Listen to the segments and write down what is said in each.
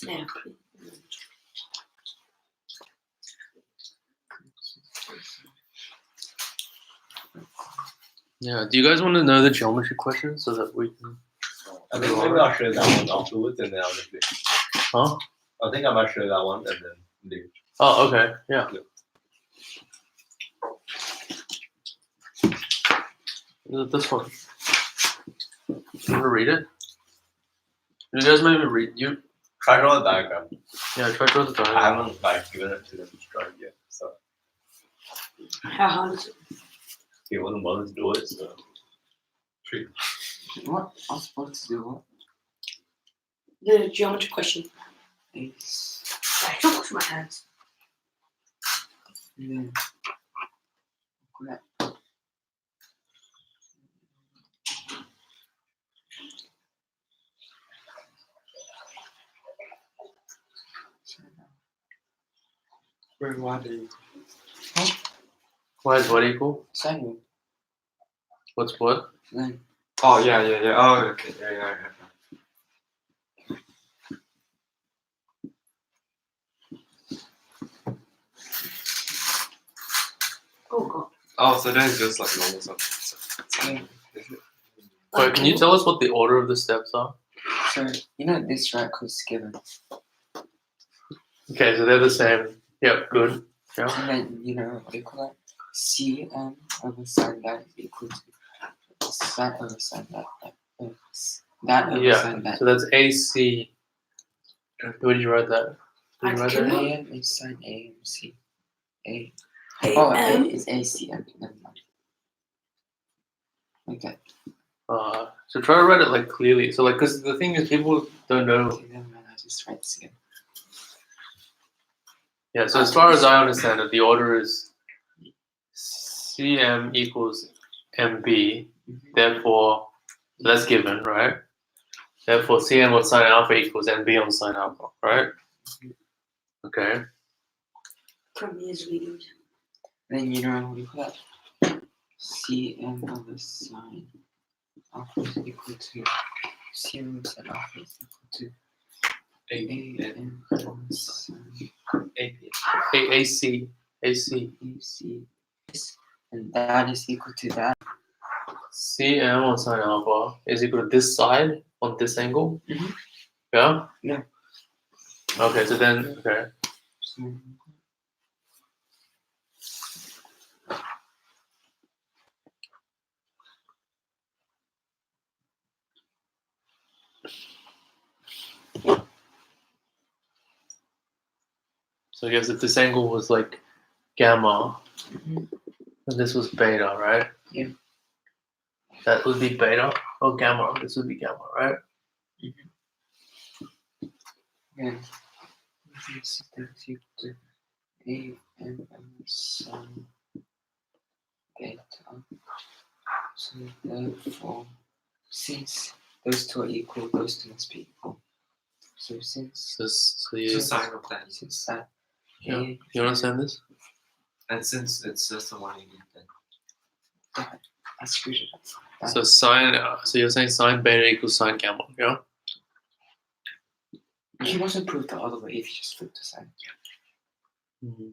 Yeah. Yeah. Do you guys want to know the geometry questions so that we can? I think maybe I'll show that one afterwards and then I'll just do. Huh? I think I might show that one and then do. Oh, okay. Yeah. This one. You want to read it? You guys maybe read you. Try to draw the diagram. Yeah, try to draw the diagram. I haven't like given it to them to draw it yet, so How hard is it? he wasn't bothered to do it. So. True. What? I'm supposed to do what? The geometry question. It's I don't wash my hands. yeah. Correct. Where what is Why is what equal? second? What's what? Then Oh yeah. Oh okay. Yeah. Oh god. Oh, so then it's just like normal something. Wait, can you tell us what the order of the steps are? so you know this right cause given. Okay, so they're the same. Yep, good. Yeah. And then you know what do you call it? Cm over sin that is equal to that over sin that that over Yeah. sin that. So that's AC. Where did you write that? Did you write that? AM is sin AMC. A. Oh, A AM. is ACM. Never mind. Okay. So try to write it like clearly. So like, cause the thing is, people don't know. Okay, never mind. I just write this again. Yeah. So as far as I understand it, the order is CM equals MB. Therefore, that's given, right? Therefore, CM on sine alpha equals MB on sine alpha, right? Okay. From his videos. Then you know what do you call that? Cm over sin alpha is equal to Cm over sin alpha is equal to AM over sin AC. AC, and that is equal to that. CM on sine alpha is equal to this side on this angle. Mhm. Yeah. Yeah. Okay. So then, okay. So, So I guess if this angle was like gamma, Mhm. and this was beta, right? Yeah. That would be beta or gamma. This would be gamma, right? yeah. This is equal to AM over sin beta. So therefore, since those two are equal, those two must be equal. So since So you, To sign of that. since that yeah. A, You understand this? And since it's just the one you need then. I screwed it up. So sine. So you're saying sine beta equals sine gamma, yeah? You can also prove the other way if you just flip the sign. Mm-hmm.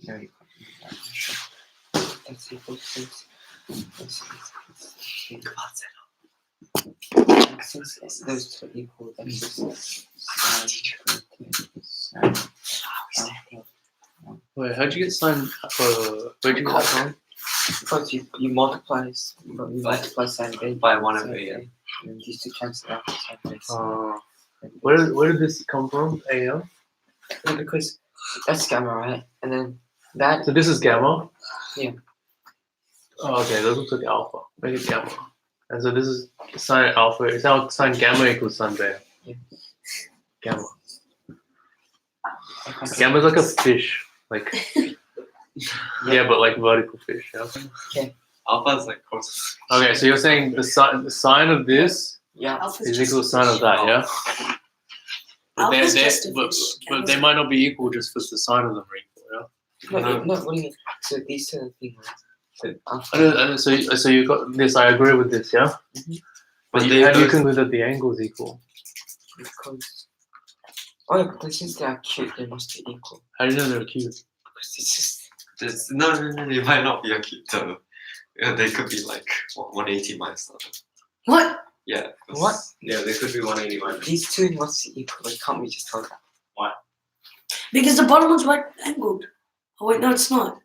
No, you can't do that. Sure. That's equal to since. Since those two are equal, that's just sine. Wait, how'd you get sine? Where'd you get that from? Because you multiply sine beta By 1 sine over A, A. and these two cancel out sine beta. Where did this come from? AM. No, because that's gamma, right? And then that. So this is gamma. Yeah. Oh, okay. That looks like alpha. Make it gamma. And so this is sine alpha. It's now sine gamma equals sine beta. Yeah. Gamma. Gamma is like a fish. Like yeah, but like vertical fish. Yeah. Alpha is like close. Okay, so you're saying the sine of this Yeah. Alpha's is just equal to sine of that, yeah? But Alpha's just a fish. but they might not be equal just because the sine of them are equal, yeah? No, what do you mean? So these two are things, right? So alpha. So you got this. I agree with this, yeah. Mhm. But But how do you those- conclude that the angle is equal? Because Oh, yeah, but since they are cute, they must be equal. How do you know they're cute? Because it's just. No, they might not be a cute though. Yeah, they could be like 180 minus though. What? Yeah. 'cause- What? Yeah, they could be 180 minus. These two must be equal. Like, can't we just tell that? Because the bottom one's right angled. Oh wait, no, it's not.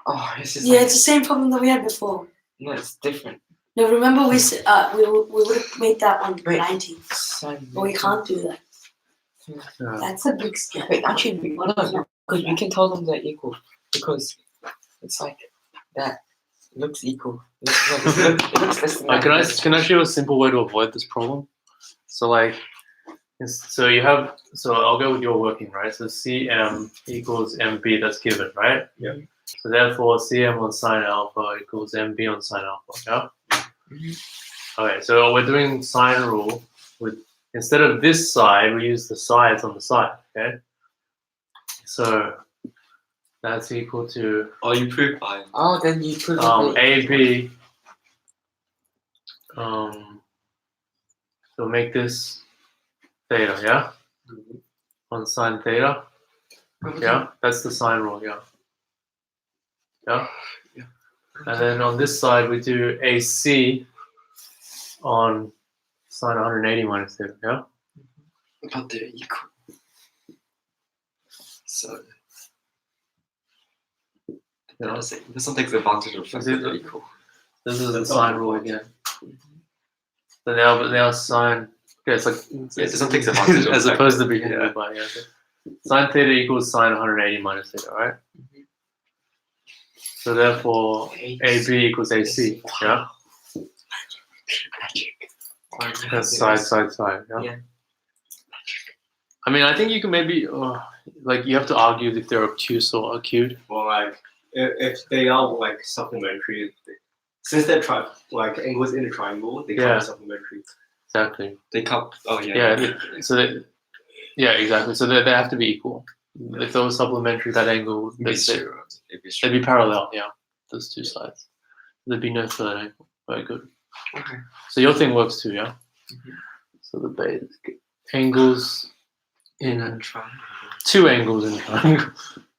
Oh, this is. Yeah, like, it's the same problem that we had before. No, it's different. No, remember we said we would have made that on Wait. 90, Sine. but we can't do that. Yeah. That's a big step. Wait, actually, no, because we can tell them they're equal because it's like that. It looks equal. It looks less than that. Can I show you a simple way to avoid this problem? So like, so you have, so I'll go with your working, right? So Cm equals Mb, that's given, right? Yeah. So therefore Cm on sine alpha equals Mb on sine alpha, yeah? Okay, so we're doing sine rule with, instead of this side, we use the sides on the side, okay? So that's equal to Oh, you prove by. Oh, then you prove that AB. So make this theta, yeah? On sine theta, yeah? That's the sine rule, yeah? Yeah? And then on this side, we do AC on sine 180 minus theta, yeah? But they're equal. So. Yeah. This one takes advantage of the fact Is it- that they're equal. This is the sine rule again. So now sine, okay, it's like, Yeah, this one takes advantage of as the fact opposed to that- beginning yeah. with yeah, okay. Sine theta equals sine 180 minus theta, right? So therefore, AB equals AC, yeah? That's side, yeah? Yeah. I mean, I think you can maybe, like, you have to argue if they're obtuse or acute. Or like, if they are like supplementary, since they're like angles in a triangle, they Yeah. can't be supplementary. Exactly. They come. Oh yeah. Yeah, exactly. So they have to be equal. If they were supplementary, that angle, It'd be they'd zero. It'd be they'd zero. be parallel, yeah. Those two sides. There'd be no third angle. Very good. Okay. So your thing works too, yeah? So the basic angles in And try. two angles in a triangle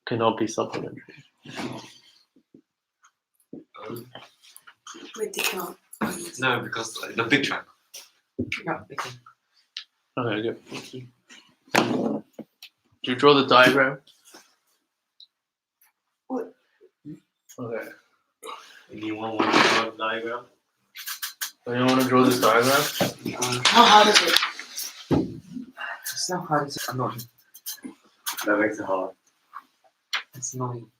cannot be supplementary. Wait, they can't. No, because like, the big triangle. Yeah, okay. Okay, good. Thank you. Do you draw the diagram? What? Okay. Anyone want to draw a diagram? Anyone want to draw this diagram? How hard is it? It's not hard. It's annoying. That makes it hard. It's annoying.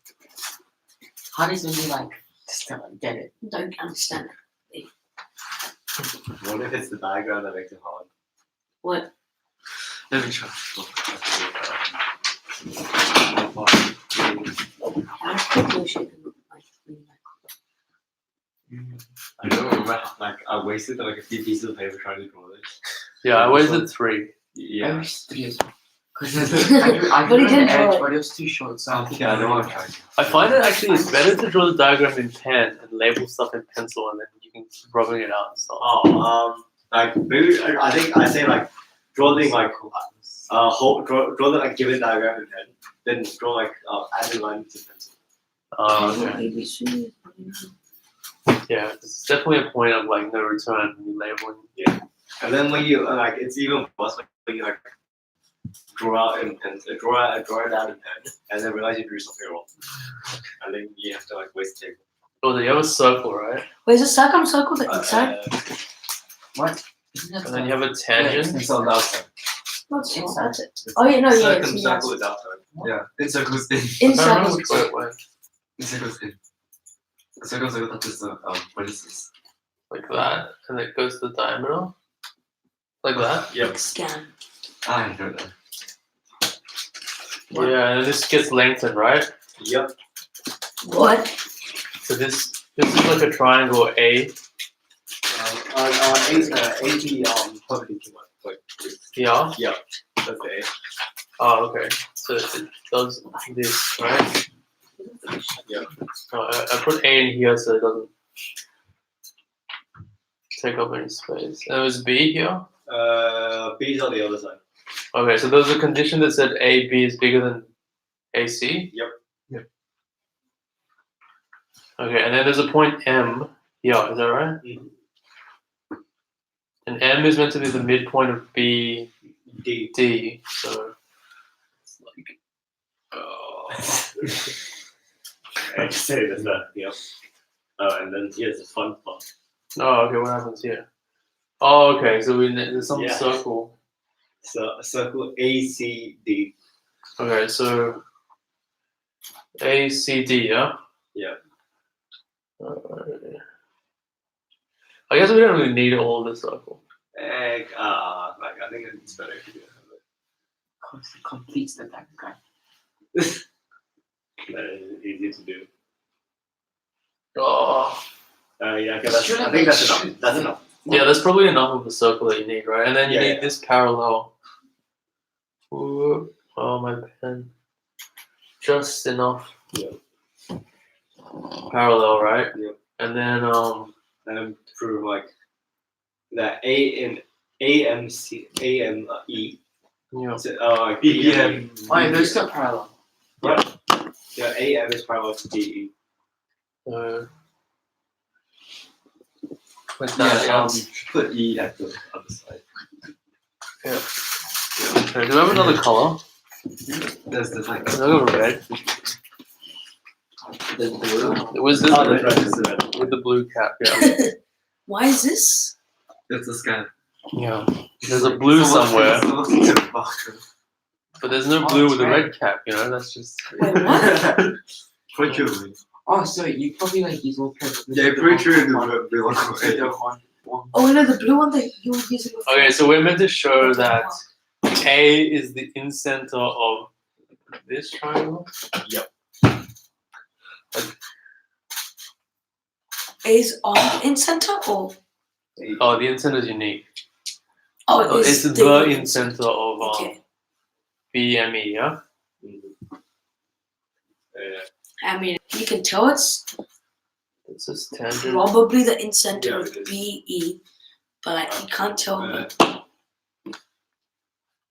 Hard is when you like just don't get it. Don't understand it. What if it's the diagram that makes it hard? What? Let me try. How quickly should it look like? I don't remember. Like I wasted like a few pieces of paper trying to draw this. Yeah, I wasted 3. Yeah. I wish 3 as well. Because I But he drew didn't the draw edge, it. but it was too short, so I think Yeah, I don't want to try. I find it actually it's better to draw the diagram in pen and label stuff in pencil, and then you can keep rubbing it out and stuff. Like maybe I think I say like draw the like draw the like given diagram in pen, then draw like added lines in pencil. Okay. ABC. Yeah, it's definitely a point of like no return when you're labeling. And then when you like it's even worse when you like draw out in pen, draw it out in pen, and then realize you drew something wrong, and then you have to like waste tape. Oh, you have a circle, right? Wait, is it circumcircle the inside? what? Isn't that And then you have a tangent. It's on the outside. That's not. That's it. Oh yeah, no, yeah. It's the Circle outside. is outside. Yeah. It circles in. I don't remember Inside. which way it went. It circles in. The circle touches the what is this? Like that, and it goes to the diagonal. Like that. Yep. Scan. I know that. Yeah, and this gets lengthened, right? Yep. What? So this is like a triangle A. AT perpendicular. Like Yeah. that's the A. Oh, okay. So it does this, right? Yeah. I put A in here so it doesn't take up any space. And it was B here. B is on the other side. Okay, so there was a condition that said AB is bigger than AC? Yep. Okay, and then there's a point M here, is that right? Mhm. And M is meant to be the midpoint of BD, D. so it's like. I just say this that. Yep. And then here's the fun part. Oh, okay, what happens here? Oh, okay, so there's some Yeah. circle. So circle ACD. Okay, so ACD, yeah? Yeah. I guess we don't really need all of the circle. Like I think it's better if you do it. Because it completes the diagram. That is easy to do. Oh, Yeah, okay, I think that's enough. That's enough. yeah, that's probably enough of the circle that you need, right? And then you Yeah, need yeah. this parallel. Ooh, oh, my pen. Just enough. Yeah. Parallel, right? Yeah. And then And then prove like that AME. yeah. So, BPM. Oh, yeah, there's no parallel. Yeah, AM is parallel to DE. With that, Put E at the other side. okay, do I have another color? There's the like. I got red. The blue. It was this Oh, red that's right, that's right. with the blue cap, yeah. Why is this? It's a scan. Yeah. There's a blue somewhere, What? but there's no Oh, blue it's with a red. red cap, you know? That's just. Wait, what? Pretty sure. Oh, so you probably like use all pairs. Yeah, pretty sure the one. Oh, no, the blue one that you were using before. Okay, so we're meant to show that A is the in-center of this triangle. Is on in center or? Oh, the in-center is unique. Oh, It's the in-center of Okay. BME, yeah? I mean, you can tell it's It's just tangent. probably the in-center Yeah, of it is. BE, but you can't tell.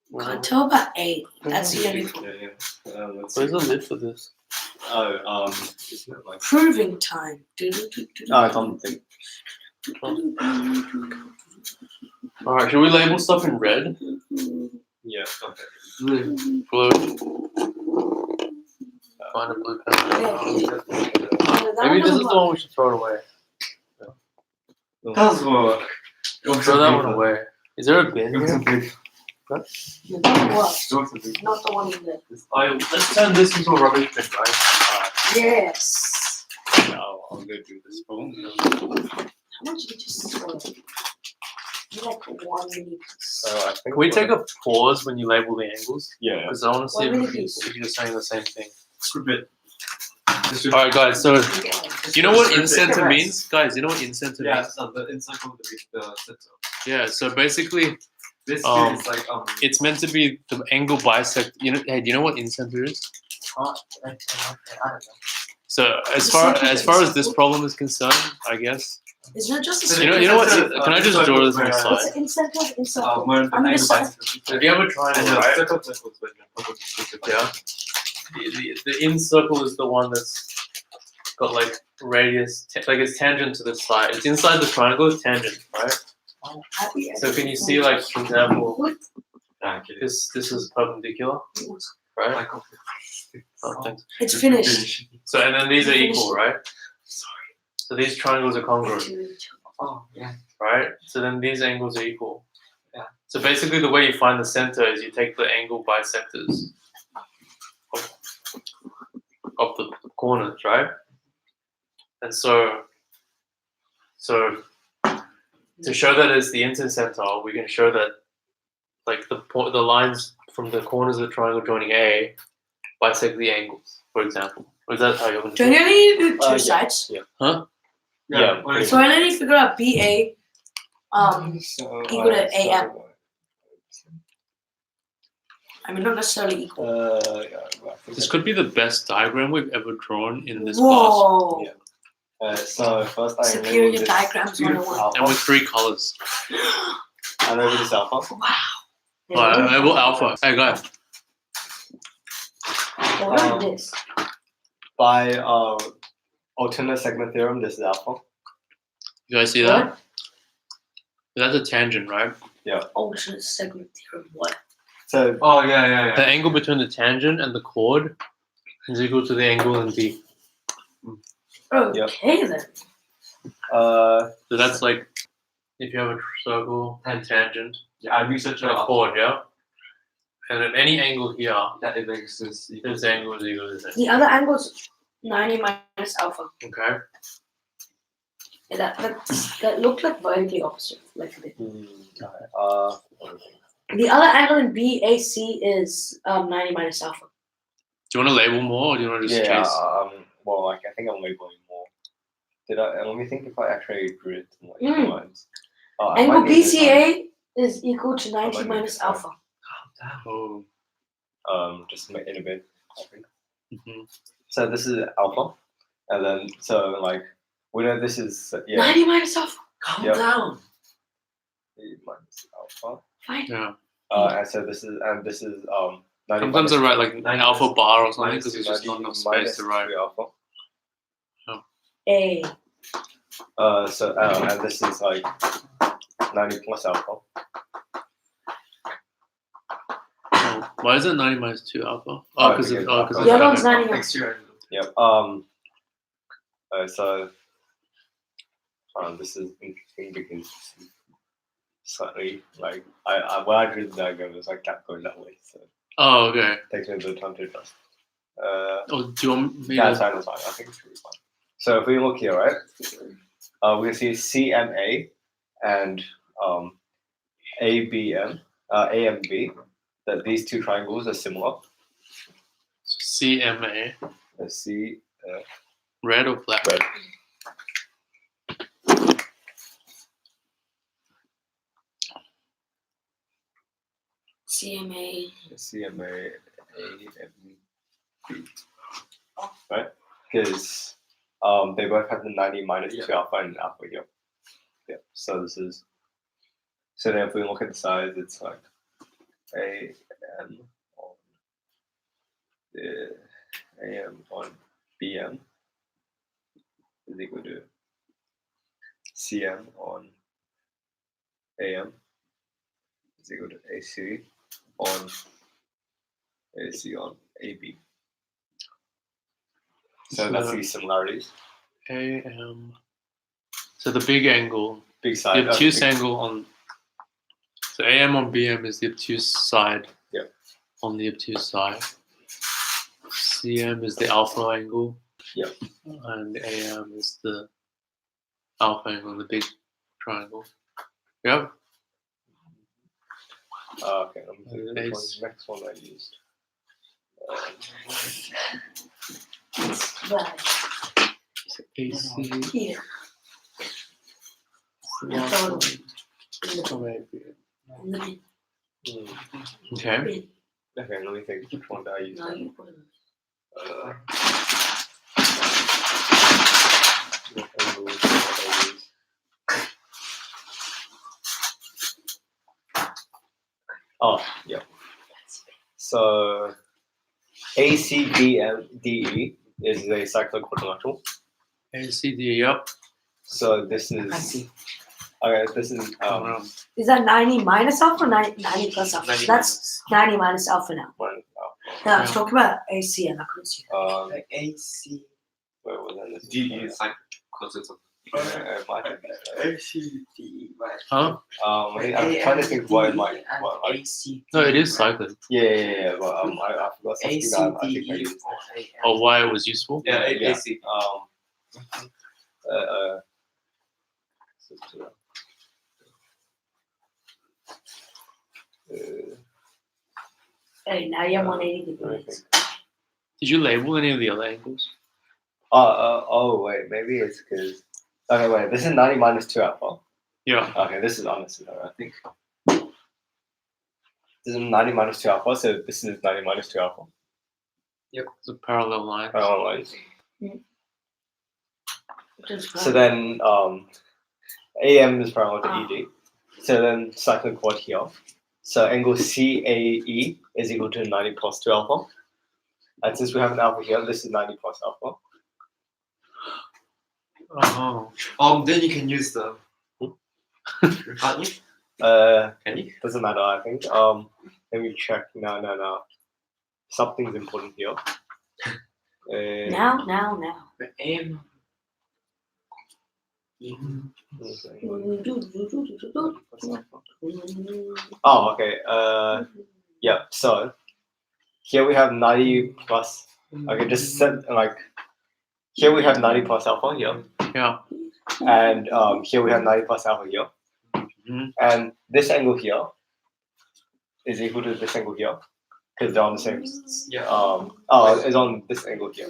Where's Can't tell about A. That's the only Let's the see. lid for this? Oh, isn't it like? proving time. I don't think. Alright, should we label stuff in red? Yeah. Okay. Blue. Find a blue pen. Maybe this is the one we should throw it away. That's what. Throw that one away. Is there a bin here? Not the one in there. Let's turn this into a rubbish bin, right? Yes. Now I'm gonna do this phone. How much did you just spoil? Like 1 minute. I think. Can we take a pause when you label the angles? Yeah. Because I want to see One minute, if please. you're saying the same thing. Bit. Alright, guys, so you know what in-center Correct. means? Guys, you know what in-center Yeah, means? so the inside of the center. Yeah, so basically, This is like it's meant to be the angle bisect. You know, hey, do you know what in-center is? I don't know. So as It's far like as far as this in-center. problem is concerned, I guess. It's not just a You know what? Can I just draw this on the It's side? an in-center, in-center. where I'm gonna say- If you have a triangle, right? Yeah. The in circle is the one that's got like radius, like it's tangent to the side. It's inside the triangle, it's tangent, right? So can you see, like, for example, this is perpendicular, right? Oh, thanks. It's finished. So and then these are equal, right? So these triangles are congruent, Oh, yeah. right? So then these angles are equal. Yeah. So basically, the way you find the center is you take the angle bisectors of the corners, right? And so to show that it's the intercenter, we can show that like the lines from the corners of the triangle joining A bisect the angles, for example. Or is that how you're going to Do you only need to do two Yeah. sides? Huh? Yeah. So I only figure out BA So, equal to AM. I mean, not necessarily equal. This could be the best diagram we've ever drawn in this class. Whoa. Yeah. So first I Superior label this diagrams 101. alpha. And with 3 colors. I label this alpha. Wow. Alright, well, alpha. Hey, go ahead. What is this? By alternate segment theorem, this is alpha. You guys see that? That's a tangent, right? Alternate segment theorem. What? So Oh yeah. The angle between the tangent and the chord is equal to the angle in B. Okay then. uh So that's like if you have a circle and tangent Yeah, I researched and a about chord, yeah? And at any angle here, that. It makes this. this angle is equal to this angle. The other angle's 90 minus alpha. Okay? Yeah, that looked like vertically opposite, like a bit. The other angle in BAC is 90 minus alpha. Do you want to label more or do you want to just yeah. chase? Well, like I think I'm labeling more. Did I? Let me think if I actually drew it in like Mm. lines. I Angle might need this BCA is equal to 90 might need minus this one. alpha. Oh. line, just in a bit. I think. Mhm. So this is alpha, and then so like we know this is 90 minus alpha. Calm Yep. down. minus alpha. Fine. Yeah. And so this is 90 Sometimes I minus- write like an alpha bar or something minus because there's just not 90 enough minus space to write. 3 alpha. A. And this is like 90 plus alpha. Oh, why is it 90 minus 2 alpha? Oh, Oh, because of because oh, because alpha. of The other one's okay. 90 alpha. Exterior. Yep. So this is interesting because slightly like I when I drew the diagram, it was like kept going that way, so it Oh, okay. takes me a bit of time to adjust. Oh, do you want me That's to? fine. That's fine. I think it's really fine. So if we look here, right, we see CMA and ABM, AMB. That these two triangles are similar. CMA. Let's see. Red or black? Red. CMA. CMA, AMB. Right? Because they both have the 90 minus 2 alpha and alpha here. Yeah. So this is. So then if we look at the size, it's like AM on the AM on BM is equal to CM on AM is equal to AC on AB. So that's the similarities. AM. So the big angle, Big side. the obtuse angle on. So AM on BM is the obtuse side. Yep. On the obtuse side. CM is the alpha angle. Yep. And AM is the alpha angle, the big triangle. Yep. Okay, let me think. Which Ace. one's the next one I used? Right. AC. Here. In the mid. Okay. Mid. Okay, let me think. Which one did I use? No, you put it. What angles did I use? Oh, yeah. So ACBMDE is a cyclic quadrilateral. ACD, yep. So this is okay. This is Is that 90 minus alpha or 90 plus alpha? 90 That's 90 minus alpha now. one. No, I was talking about AC and I couldn't see it. Like AC. Where was that? This D is like closer to. it might have been. ACD. Right. Huh? I'm trying to think what it might. What, like, AC. No, it is cyclic. yeah. But I forgot something that I think I ACD used. or AM. Or why it was useful. Yeah, Yeah. AC. Hey, now you're 180 Let me degrees. think. Did you label any of the other angles? Oh wait, maybe it's because. Okay, wait. This is 90 minus 2 alpha. Yeah. Okay, this is unnecessary, I think. This is 90 minus 2 alpha, so this is 90 minus 2 alpha. It's a parallel line. Parallel lines. Just So then AM is parallel to Ah. ED. So then cyclic quad here. So angle CAE is equal to 90 plus 2 alpha. And since we have an alpha here, this is 90 plus alpha. Oh. Then you can use the. Can't you? Can you? Doesn't matter, I think. Let me check. No. Something's important here. Now. The aim. Oh, okay. Yeah. So here we have 90 plus. Okay, just set like here we have 90 plus alpha here, Yeah. and here we have 90 plus alpha here, and this angle here is equal to this angle here because they're on the same. Yeah. It's on this angle here.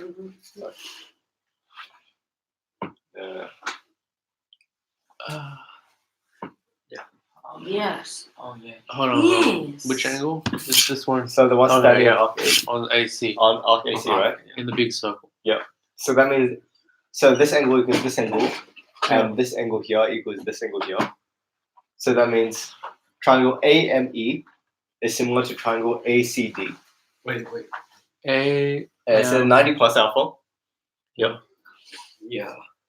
Yes. Oh yeah. Hold on. Yes. Which angle? Is this one? So the one Oh, standing yeah. on On AC. arc AC, right? In the big circle. So that means this angle equals this angle, and this angle here equals this angle here. So that means triangle AME is similar to triangle ACD. Wait. A. It's a 90 plus alpha, Yeah.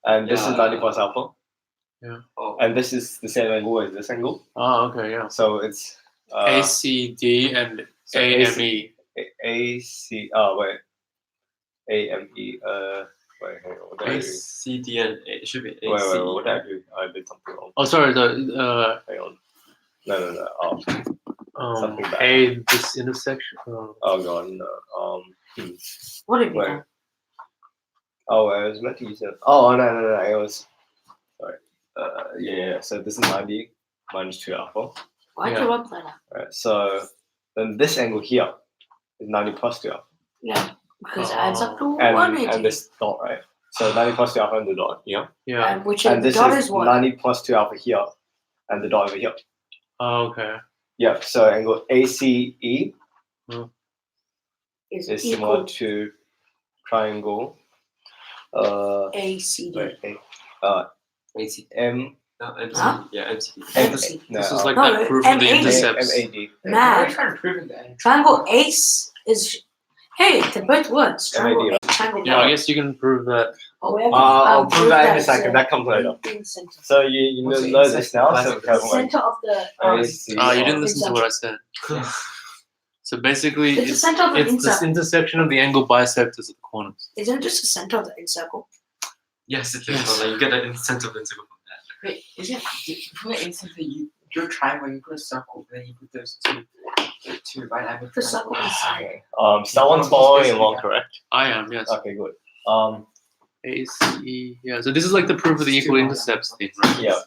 and this is Yeah. 90 plus alpha. Oh. And this is the same angle as this angle. Oh, okay, yeah. So it's ACD and so AME. AC. Oh wait, AME. Wait, hang on. What did I do? ACD and it should be AC. Wait. What did I do? I did something wrong. Oh, sorry. The Hang on. No. Something bad. A this intersection. Oh god, no. What have you Wait. done? Oh, I was meant to use it. Oh no. It was. Sorry. Yeah. So this is 90 minus 2 alpha. Why'd Yeah. you rub that up? Right. So then this angle here is 90 plus 2 alpha. Yeah, because it adds up to And 180. this dot, right? So 90 plus 2 alpha and the dot here. Yeah. And which And the this dot is is what? 90 plus 2 alpha here and the dot over here. Oh, okay. Yeah, so angle ACE Is is equal similar to triangle ACD. wait, AC. M No, MCD. Huh? Yeah, MCD. MC. no, This is like No, that proof of the MAD. intercepts. MAD. What are Mad. you trying to prove in the end? Triangle ACE is. Hey, they're both words. Triangle MAD. ACE. Triangle Yeah, I dot. guess you can prove that. Oh, we have to, I'll prove prove that in a it's second. That comes later. in center. So you What's the know this intersection now. of So the we have The like center of the. AC. You didn't listen to what I said. So basically, It's the center of the it's this incircle. intersection of the angle bisectors of the corners. Isn't it just the center of the incircle? Yes, it is. Yes. But like, you get an incentive from that. Wait, is it from the instant that you draw a triangle, you put a circle, then you put those two right angles. The circle inside. Okay. Someone's following along, correct? I am, yes. Okay, good. ACE. Yeah. So this is like the proof of the equal intercepts thing, right? Yeah.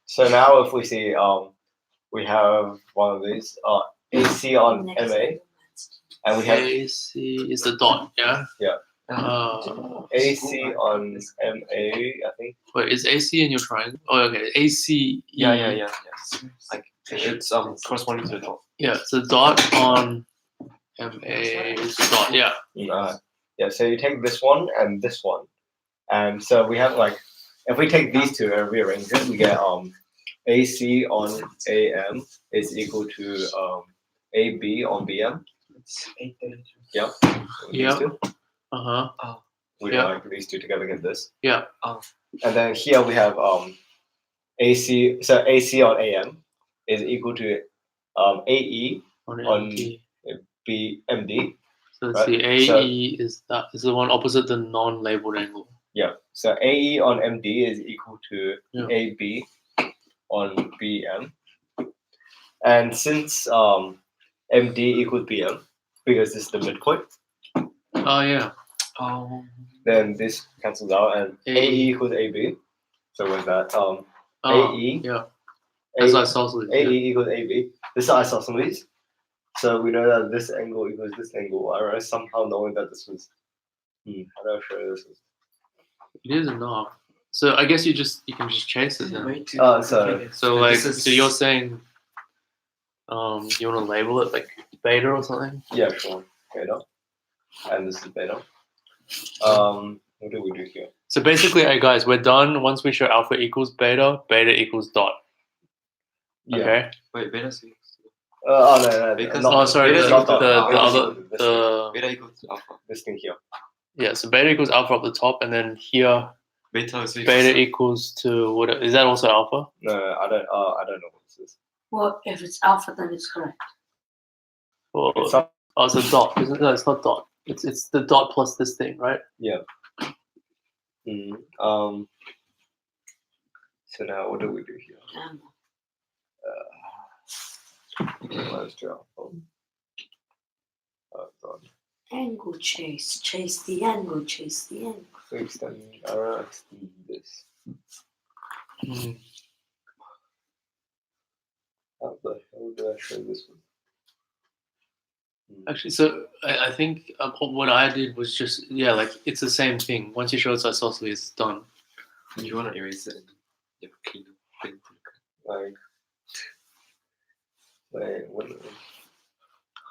So now if we see we have one of these AC on Next MA, and we have AC is the dot, yeah. Yeah. AC Uh, on MA, I think. wait, is AC in your triangle? Oh, okay. AC. Yeah. Like it's corresponding to the dot. Yeah. So dot on MA is dot. Yeah. Yeah. So you take this one and this one, and so we have like, if we take these two and rearrange it, we get AC on AM is equal to AB on BM. It's 832. Yeah. Yeah. These two. We Yeah. like these two together get this. Yeah. And then here we have AC. So AC on AM is equal to AE On On- MD. BMD. So let's right, see. AE so- is the one opposite the non-labeled angle. Yeah. So AE on MD is equal to Yeah. AB on BM. And since MD equals BM, because this is the midpoint, Oh yeah. then this cancels out and AE. AE equals AB. So with that, Oh, AE. Yeah. A- As isosceles. AE Yeah. equals AB. This is isosceles. So we know that this angle equals this angle. I somehow knowing that this was. How do I show this? It is enough. So I guess you can just chase it then. Way too So- complicated. So like, This is- so you're saying, you want to label it like beta or something? Yeah, sure. Beta. And this is beta. What do we do here? So basically, hey guys, we're done. Once we show alpha equals beta, beta equals dot. Yeah. Okay. Wait, beta 6. No, Because- not, Oh, sorry. Beta The, equals the, alpha. the other this, the Beta equals to alpha. this thing here. yeah. So beta equals alpha up the top, and then here Beta is beta equals to what? Is that also alpha? No, I don't know what this is. Well, if it's alpha, then it's correct. Or It's not, oh, it's a dot. Isn't no? It's not dot. It's the dot plus this thing, right? so now what do we do here? Minus 2 alpha. Oh god. Angle chase. Chase the angle. Chase the angle. So extend this. How the hell do I show this one? Actually, so I think what I did was just like it's the same thing. Once you show it's isosceles, it's done. You want to erase it and you have clean thing. Wait, what?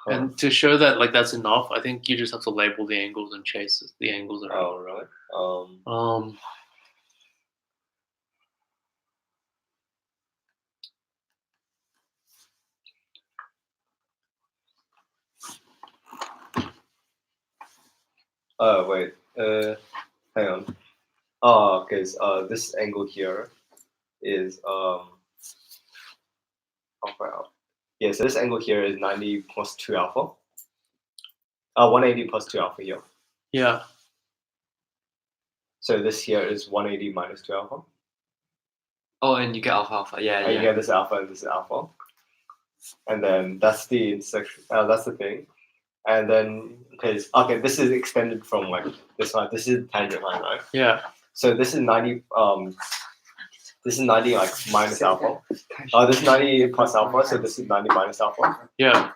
And to show that like that's enough, I think you just have to label the angles and chase the angles around. Oh, really? Oh, wait. Hang on. Oh, because this angle here is alpha alpha. Yeah, so this angle here is 90 plus 2 alpha. 180 plus 2 alpha here. Yeah. So this here is 180 minus 2 alpha. Oh, and you get alpha alpha. Yeah, And you yeah. get this alpha and this alpha. And then that's the intersection. That's the thing. And then okay, this is extended from like this line. This is the tangent line, right? Yeah. So this is 90. This is 90 like minus alpha. This is 90 plus alpha. So this is 90 minus alpha. Yeah.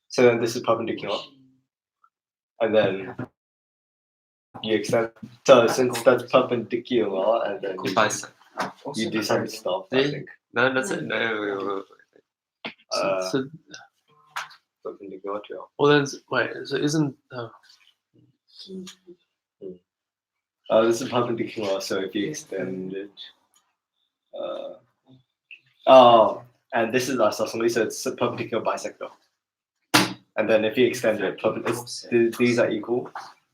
So then this is perpendicular. And then you extend. So since that's perpendicular, and then you do some stuff. I Really? think. No, that's it. No, So Perpendicular to alpha. well then wait. So isn't This is perpendicular, so if you extend it, and this is isosceles, so it's a perpendicular bisector. And then if you extend it, these are equal,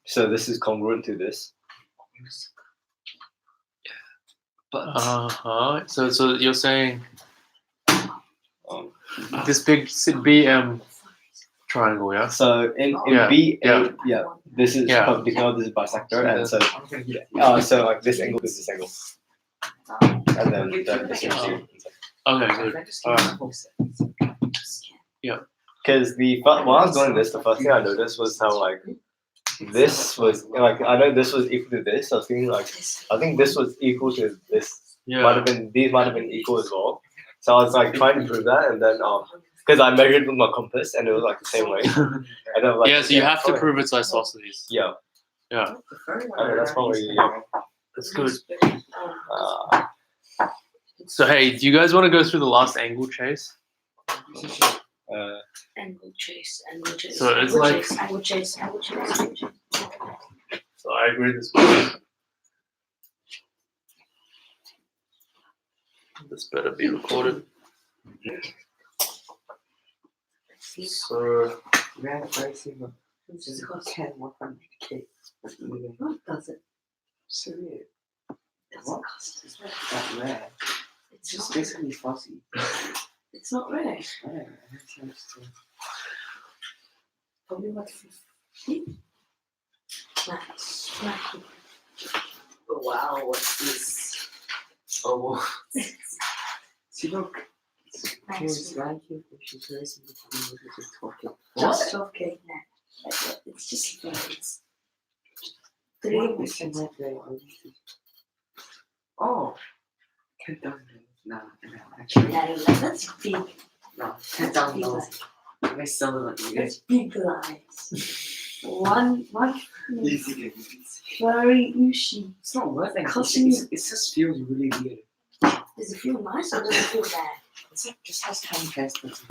so this is congruent to this. but So you're saying Um, this big BM triangle, yeah? so in Yeah, B8, this is Yeah. perpendicular, this is bisector, and so so like this angle is this angle, and then this is Okay, good. because when I was doing this, the first thing I noticed was how like this was like I know this was equal to this. I was thinking like I think this was equal to this. Yeah. These might have been equal as well. So I was like trying to prove that, and then because I measured with my compass, and it was like the same way. And then, like, Yeah, so you have to prove it's isosceles. Yeah. Yeah. Okay, that's probably That's good. uh, So hey, do you guys want to go through the last angle chase? Angle chase. Angle chase. So it's angle like- chase, angle chase. Angle chase. Angle chase. So I agree this way. This better be recorded. So This is called 100K. what does it? Serious. It's What? cost. It's rare. That rare. It's It's not. basically fuzzy. It's not rare. Rare. I don't understand. Probably what 50. Max. Oh, wow, what's this? oh, See, look. Nice. Here's ranking, which is very simple to do, which is talking. Just 12K. Nah. It's just it's 3 What weeks. is in that way? Oh, 10,000. No, actually, Yeah, that's big. no, That's 10,000 big dollars. lies. I still don't know. That's big lies. One Easy. furry Ushi. It's not worth it. Costing It just feels really weird. Does it feel nice or does it feel bad? It's like just has tiny pastors.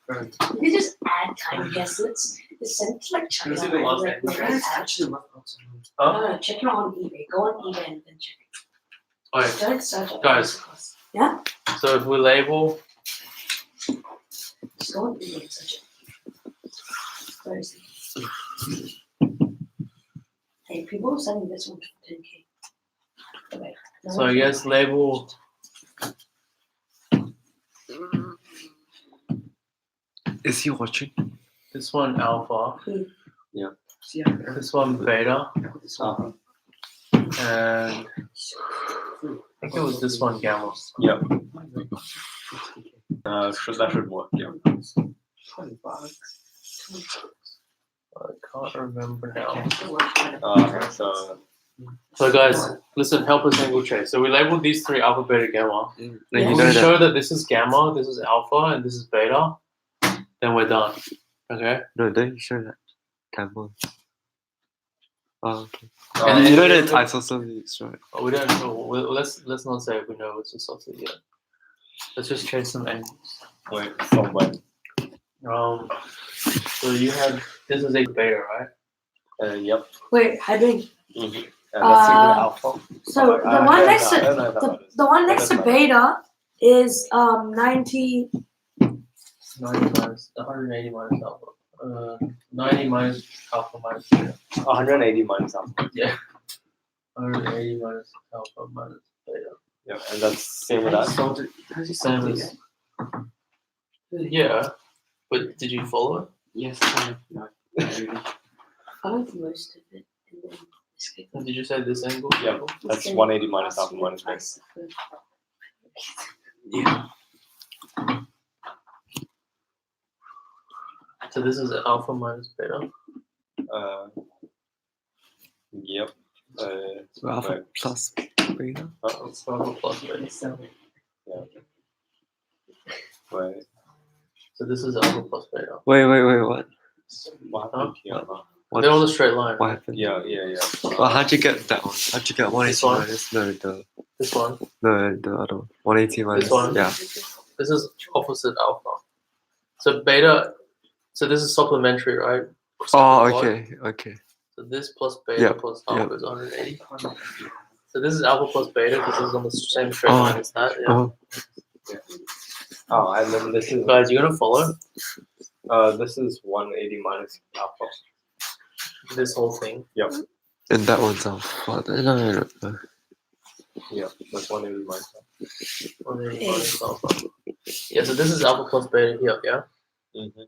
Right. You just add tiny guesslets. The scent like China. This is the last like, angle. like, It's actually worth lots of money. No, check it on eBay. Go on eBay and then check it. Alright, Don't search it. Guys. Yeah? so if we label Don't be like such a. Where is it? Hey, people are selling this one for 10K. Okay. no So I one's guess gonna buy it. label Is he watching? this one alpha, See, this one beta, Uh-huh. and I think it was this one gamma. Yep. That should work. Yeah. I can't remember now. So guys, listen, help us angle trace. So we labeled these three alpha, beta, gamma. Yeah. When You we know show that? that this is gamma, this is alpha, and this is beta, then we're done. Okay? No, don't you show that camera? Oh, okay. And You know then- that isosceles, right? Oh, we don't know. Let's not say we know it's isosceles yet. Let's just trace some angles. Wait, from when? So you had this is a beta, right? Yep. Wait, I think Mm-hmm. Let's see with alpha. so. The one next to the one next to beta is 90. 90 minus 180 minus alpha. 90 minus alpha minus beta. 180 minus alpha. Yeah. 180 minus alpha minus beta. Yeah, and that's same with that. Same as. Yeah, but did you follow it? Yes, kind of. No. I like most of it, and then skip And did you say this angle? Yeah, that's 180 minus alpha minus beta. Yeah. So this is alpha minus beta. Yep. So alpha Right. plus beta. It's alpha plus beta. Right. So this is alpha plus beta. Wait, what? What happened here? What? They're on a straight line. What Right? happened? Yeah. Well, how'd you get that one? How'd you get 180 This one? minus? No, the This one. other one. 180 minus. one? Yeah. This is opposite alpha. So beta. So this is supplementary, right? Oh, Supplement. okay. So this plus beta Yeah, plus alpha is 180. So this is alpha plus beta because it's on the same straight Oh. line as that. Yeah. Oh, Oh, and then this is Guys, you gonna follow this is 180 minus alpha. this whole thing? and that one's alpha. No. Yeah, that's 180 minus alpha. 180 minus alpha. Yeah. So this is alpha plus beta here. Yeah. Mm-hmm.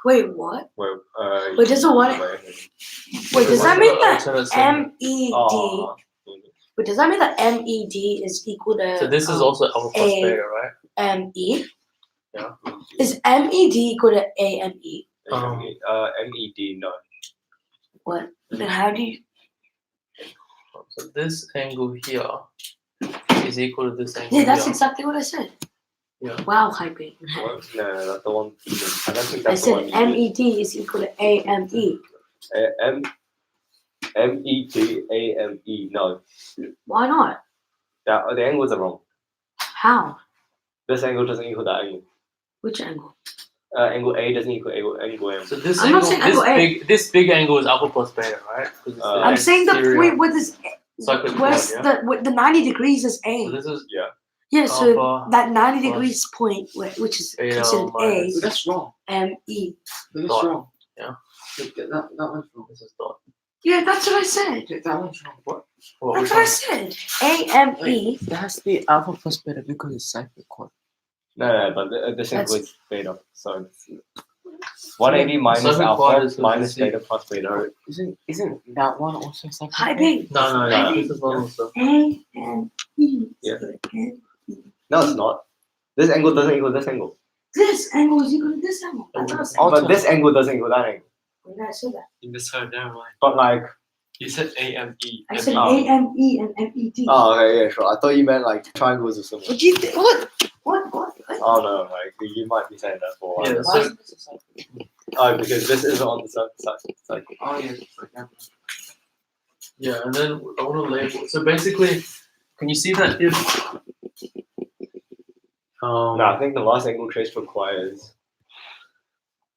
Wait, what? Wait, Wait, does it what? Wait, does that mean that Alternate symbol. MED? Oh, Wait, does that mean that MED is equal to? So this is also alpha plus A- beta, right? ME? Yeah. Is MED equal to AME? MED, no. What? Then how do you? So this angle here is equal to this angle Yeah, that's here. exactly what I said. Yeah. Wow, hyping. What? No, that's the one. I don't think I that's the one. said MED is equal to AME. MED, no. Why not? The angles are wrong. How? This angle doesn't equal that angle. Which angle? Angle A doesn't equal angle M. So this I'm not angle, saying this angle A. big angle is alpha plus beta, right? 'Cause it's I'm I'm the saying the exterior. point with this. Cyclic Where's chord, yeah? the 90 degrees is So A? this is Yeah, so alpha that 90 plus degrees point, which is beta considered minus- A, That's wrong. ME. That's Dot. wrong. Yeah. That one's wrong. this is dot. Yeah, that's what I said. That one's wrong. What? What That's we what I found- said. AME. That has to be alpha plus beta because it's cyclic chord. No, but this angle That's- is beta. So it's 180 minus Cyclic alpha chord is minus the- beta plus beta. Isn't that one also cyclic? Hyping. No. This is not also. AME. Yeah. No, it's not. This angle doesn't equal this angle. This angle is equal to this angle. That's what I said. But this angle doesn't equal that angle. When did I say that? You misheard, never mind. But like, You said AME. I said Oh. AME and MED. oh, okay, yeah, sure. I thought you meant like triangles or something. What do you think? What? What? Oh no, like you might be saying that for a while. Yeah, Why so- is this a cyclic? Oh, because this isn't on the side. Like, Oh yeah, it's like that. Yeah, and then I want to label. So basically, can you see that if no, I think the last angle trace requires,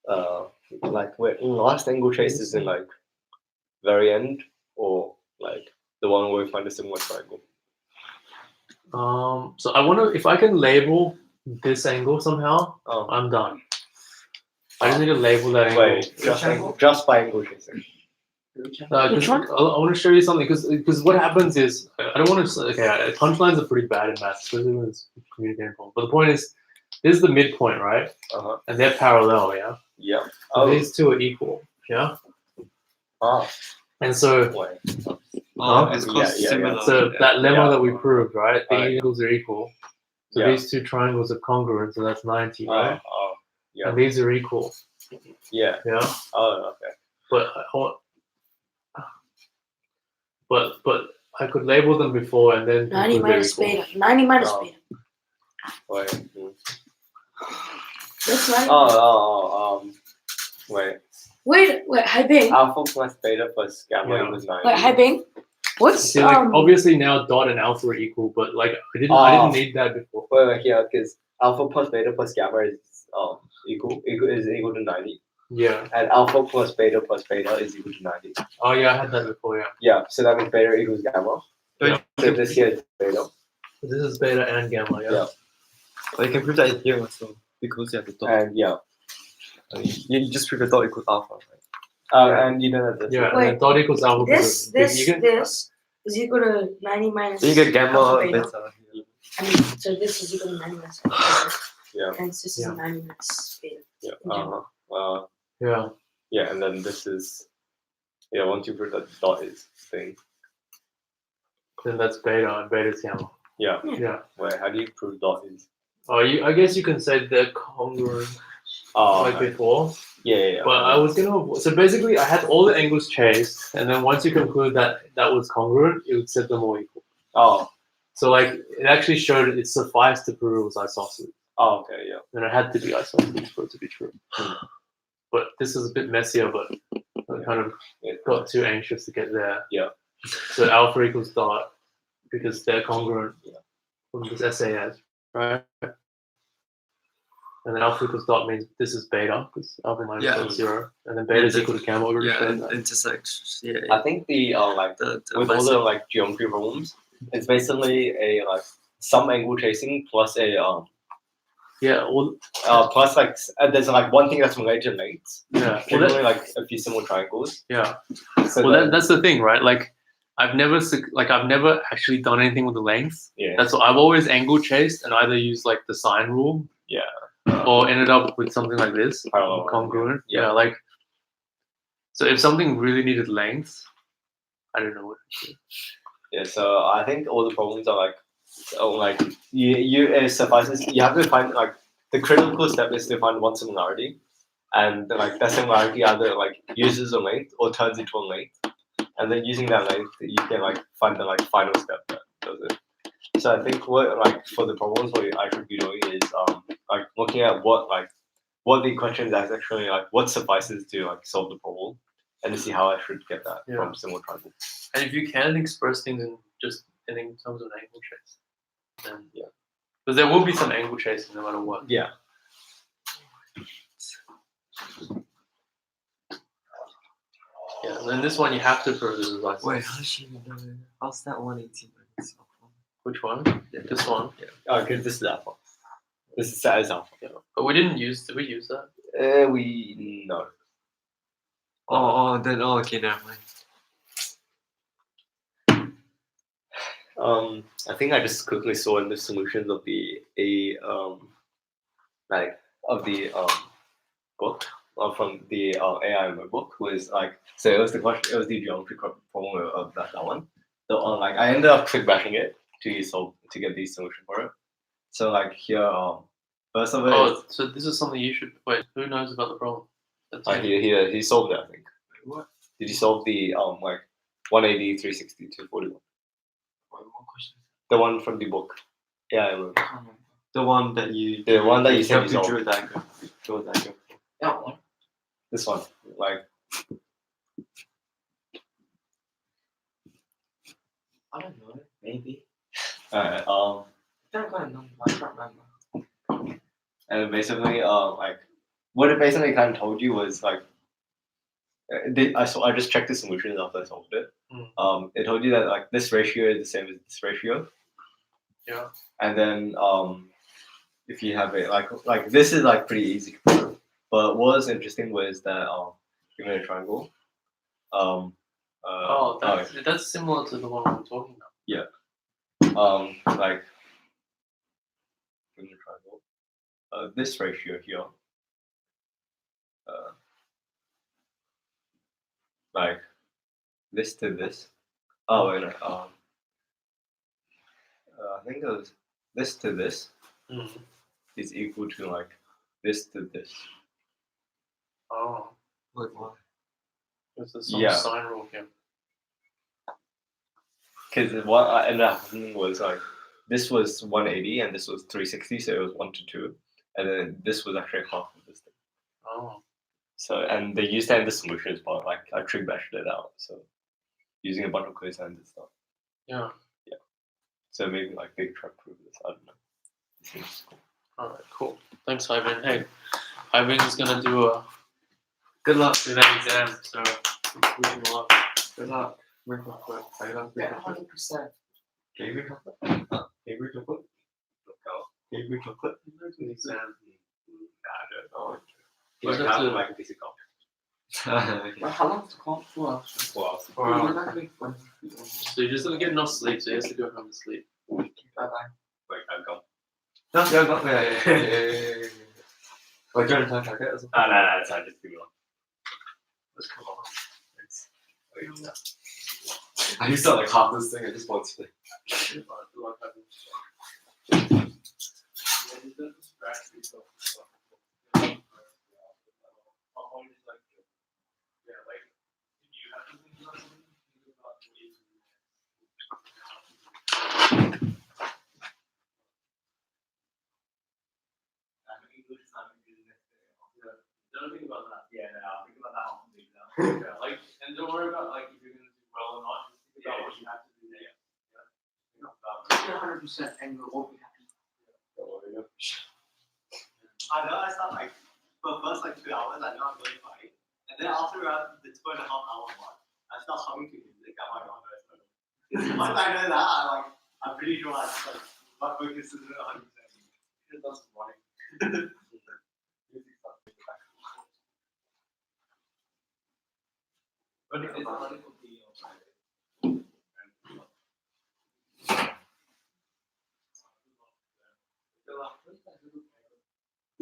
like where last angle trace is in like very end or like the one where we find a similar triangle. So I want to, if I can label this angle somehow, Oh. I'm done. I just need to label that angle. Wait, just by angle tracing. Which 'Cause one? I want to show you something because what happens is I don't want to. Okay, punchlines are pretty bad in maths, especially when it's communicating problem. But the point is, this is the midpoint, right? Uh-huh. And they're parallel, yeah. Yeah. So these two are equal, yeah. Oh. And so, Wait. Oh, Huh? it's Yeah, called yeah, yeah. similar. so that lemma Yeah. that we proved, right? The Alright. angles are equal. So Yeah. these two triangles are congruent, so that's 90, right? Oh. Yeah. And these are equal, Yeah. yeah. Oh, okay. But I could label them before and then 90 conclude they're minus equal. beta. 90 minus Oh. beta. Wait. That's right. Wait. Wait, hi Bing. Alpha plus beta plus gamma Yeah. equals 90. Wait, hi Bing. What's See, like obviously now dot and alpha are equal, but like I didn't need that before. Wait, here, because alpha plus beta plus gamma is equal to 90. Yeah. And alpha plus beta is equal to 90. Oh yeah, I had that before. Yeah. Yeah, so that means beta equals gamma. Yeah. So this here is beta. This is beta and gamma. Yeah. Yeah. But you can prove that here also because you have the dot. And yeah. You just prove the dot equals alpha, right? And you know that this Yeah. is- And then dot equals alpha. this because you can- this is equal to 90 minus Then you get gamma alpha, and beta. beta. I mean, so this is equal to 90 minus alpha, beta. Yeah. And this is Yeah. 90 minus beta. Yeah. Yeah. Yeah, and then this is once you prove that dot is thing. Then that's beta and beta's gamma. Yeah. Yeah. Wait, how do you prove dot is? Oh, I guess you can say they're congruent like Okay. before. Yeah. But I was gonna. So basically, I had all the angles chased, and then once you conclude that that was congruent, it would set them all equal. Oh. So like it actually showed it sufficed to prove it was isosceles. Oh, okay, yeah. And it had to be isosceles for it to be true. But this is a bit messier, but I kind of got too anxious to get there. Yeah. So alpha equals dot because they're congruent Yeah. from this SAS, right? And then alpha equals dot means this is beta because alpha minus Yeah. dot is 0. And then beta is equal to gamma. We already Yeah, showed and that. intersects. Yeah. I think the like The with all the like geometry problems, it's basically a like some angle tracing plus a Yeah, well, plus like there's like one thing that's related to lengths. yeah. Well, Generally that, like a few similar triangles. yeah. So Well, that's the thing, right? Like, I've never actually done anything with the length. yeah. That's what I've always angle chased and either used like the sine rule, or ended up with something like this, Parallel, congruent. yeah. Yeah, like. So if something really needed length, I don't know what to do. Yeah, so I think all the problems are like you it suffices you have to find like the critical step is to find one similarity, and like that similarity either like uses a length or turns into a length, and then using that length you can like find the like final step that does it. So I think what like for the problems what I should be doing is like looking at what the question is actually like what suffices to like solve the problem, and to see how I should get that Yeah. from similar triangles. And if you can express things in terms of angle chase, then Yeah. because there will be some angle chasing no matter what. Yeah. Yeah, and then this one you have to prove this is isosceles. Wait, how does she know? How's that 180 minus alpha? Which one? This one. Okay, this is alpha. This is set as alpha. Yeah. But we didn't use. Did we use that? We no. Then okay, never mind. I think I just quickly saw in the solutions of the book from the AI book was like so it was the question it was the geometry problem of that one. So like I ended up quick bashing it to get the solution for it. So like here first of all So this is something you should wait. Who knows about the problem? That's he solved it I think. What? Did he solve the like 180, 360, 241? What question? The one from the book. Yeah, The one that you. the one that you said you drew solved. a diagram. Draw a diagram. That one. This one, like I don't know. Maybe. alright, I don't quite know. I can't remember. and basically, like what it basically kind of told you was like, I just checked the solutions after I solved it. It told you that like this ratio is the same as this ratio, Yeah. And then if you have it like this is like pretty easy to prove. But what was interesting was that given a triangle, That's similar to the one we were talking about. like given a triangle, this ratio here, like this to this. Oh, and I think it was this to this is equal to like this to this. Oh, Wait, why? this is some Yeah. sine rule here. Because what I ended up happening was like this was 180 and this was 360, so it was 1 to 2, and then this was actually half of this thing. Oh, So and they used that in the solutions, but like I trig bashed it out. So using a bunch of cosines and stuff. yeah. So maybe like big try to prove this. I don't know. It seems cool. All right, cool. Thanks, Ivan. Hey, Ivan's gonna do a good luck with that exam. So wish him luck. Good luck. Make my foot. I love Yeah, 100%. Can you make my foot? Can you make my foot? Can you make my foot? The exam. I don't know. You just have to like a physical. Well, how long is the call for? Wow. So you just don't get enough sleep, so you have to go home to sleep. Bye-bye. Like I've gone. No, yeah. Like, do you want to talk it? No, it's not just too long. Let's come on. I used to like half this thing. I just want to. Don't think about that. Yeah, no, I'll think about that on the exam. Yeah, like, and don't worry about like if you're gonna do well or not. Just think about what you have to do next. Yeah. 100% and we'll all be happy. I know I start like for the first like 2 hours I know I'm really fine. And then after around the 2.5 hour mark, I start humming to music. I'm like, oh no, it's not. Once I know that, I'm pretty sure I just like my focus is 100%. It does running. Music starts to back. But it's not like for being outside.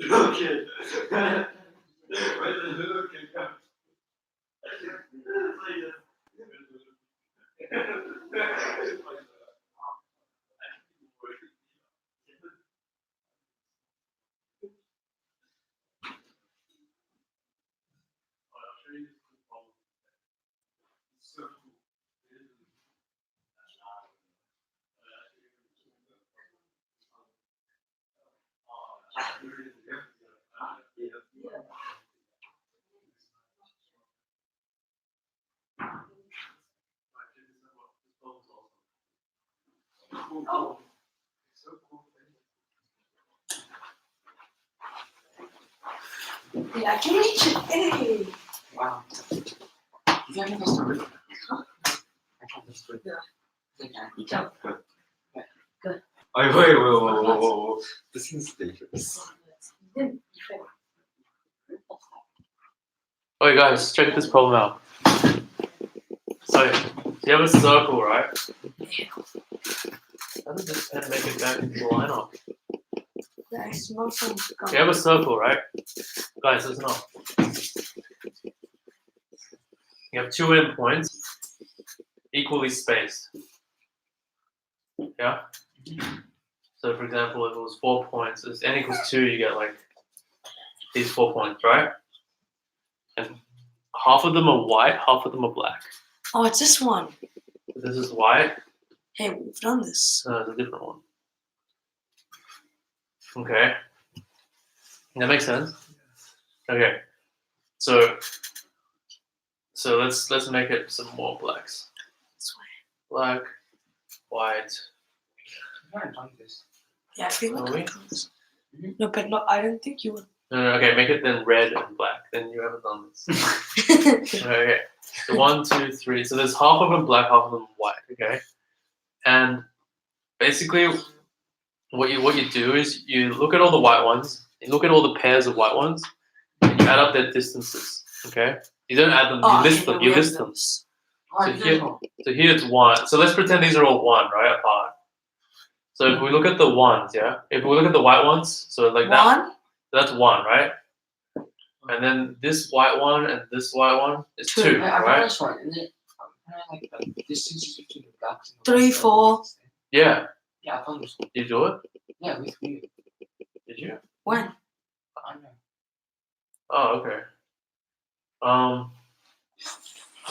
Okay. Where the little kid go? Oh. Yeah, I can reach it. Hey. Wow. You got this story? I can't this story. Yeah. You can. Oh, wait. This is dangerous. Okay, guys, check this problem out. So you have a circle, right? How does this pen make it back into the line up? Yeah, I smell some gum. You have a circle, right? Guys, listen up. You have two endpoints, equally spaced. Yeah? So for example, if it was 4 points, if n equals 2, you get like these 4 points, right? And half of them are white, half of them are black. Oh, it's this one. This is white, Hey, we've done this. no, it's a different one. Okay. That makes sense? Okay. So let's make it some more blacks. This way. Black, white. I haven't done this. Yeah, I feel like Are we? I've done this. No, but no, I don't think you would. No, okay, make it then red and black. Then you haven't done this. Okay. So 1, 2, 3. So there's half of them black, half of them white. Okay. And basically, what you do is you look at all the white ones, you look at all the pairs of white ones, and you add up their distances. Okay, you don't add them, you Oh, list okay, them. we You have list them. those. Oh, I So don't know. So here it's 1. So let's pretend these are all 1, right, apart. So if we look at the ones, yeah. If we look at the white ones, so like that, One, that's 1, right? And then this white one and this white one is 2, Yeah, I got right? this one. And then kind of like the distance between the blacks and the 3, whites are 4. almost the same. Yeah. Yeah, I found this one. Did you do it? Yeah, with you. Did you? when? I don't know. Oh, okay.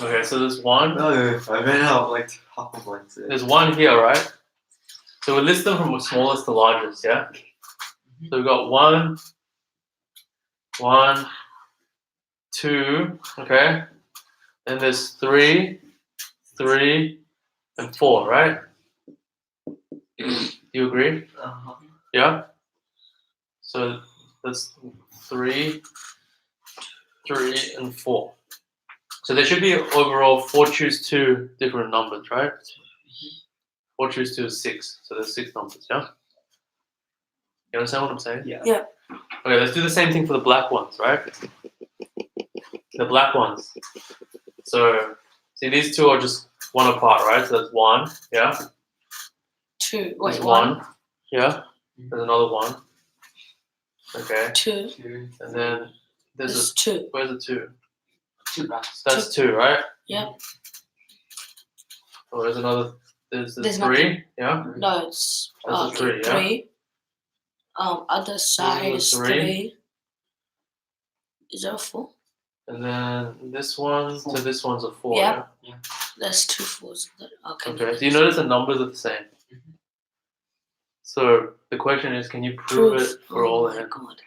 Okay, so there's 1. No, I ran out like half of mine. So. There's 1 here, right? So we list them from smallest to largest, yeah? So we've got 1, 1, 2, okay? Then there's 3, 3, and 4, right? Do you agree? Uh-huh. Yeah? So that's 3, 3, and 4. So there should be overall 4 choose 2 different numbers, right? 4 choose 2 is 6. So there's 6 numbers, yeah? You understand what I'm saying? Yeah. Yeah. Okay, let's do the same thing for the black ones, right? The black ones. So, see, these two are just 1 apart, right? So that's 1, yeah? 2. There's Wait, 1, yeah? There's another 1. Okay, 2. and then there's There's 2. where's the 2? 2 blacks. That's 2, right? Yep. Oh, there's another, there's There's 3, yeah? No, it's That's a 3, yeah? 3. Other side is 3. 3. Is that a 4? And then this one to this one's a 4, Yeah. yeah? There's 2 4s. Okay. Okay, do you notice the numbers are the same? Mhm. So the question is, can you prove it for all Oh of my them? god.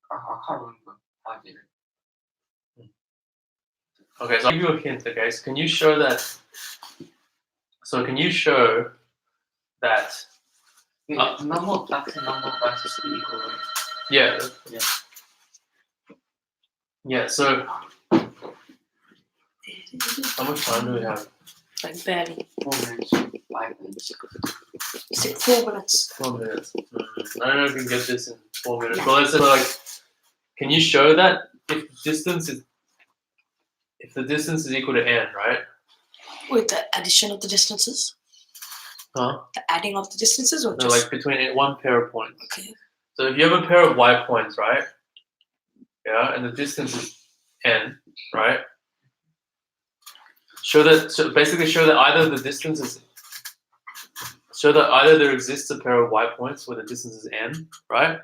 I can't remember how I did it. Okay, so I'll give you a hint, okay? So can you show that? So can you show that? Wait, the number of blacks and number of whites is equal, right? Yeah. Yeah. Yeah. So how much time do we have? Like barely. 4 minutes, 5 minutes. Is it 4 minutes? 4 minutes. I don't know if we can get this in 4 minutes. But let's say like, can you show that if the distance is equal to n, right? With the addition of the distances? Huh? The adding of the distances or No, just like between one pair of points. okay. So if you have a pair of white points, right? Yeah, and the distance is n, right? So basically show that either the distance is, show that either there exists a pair of white points where the distance is n, right?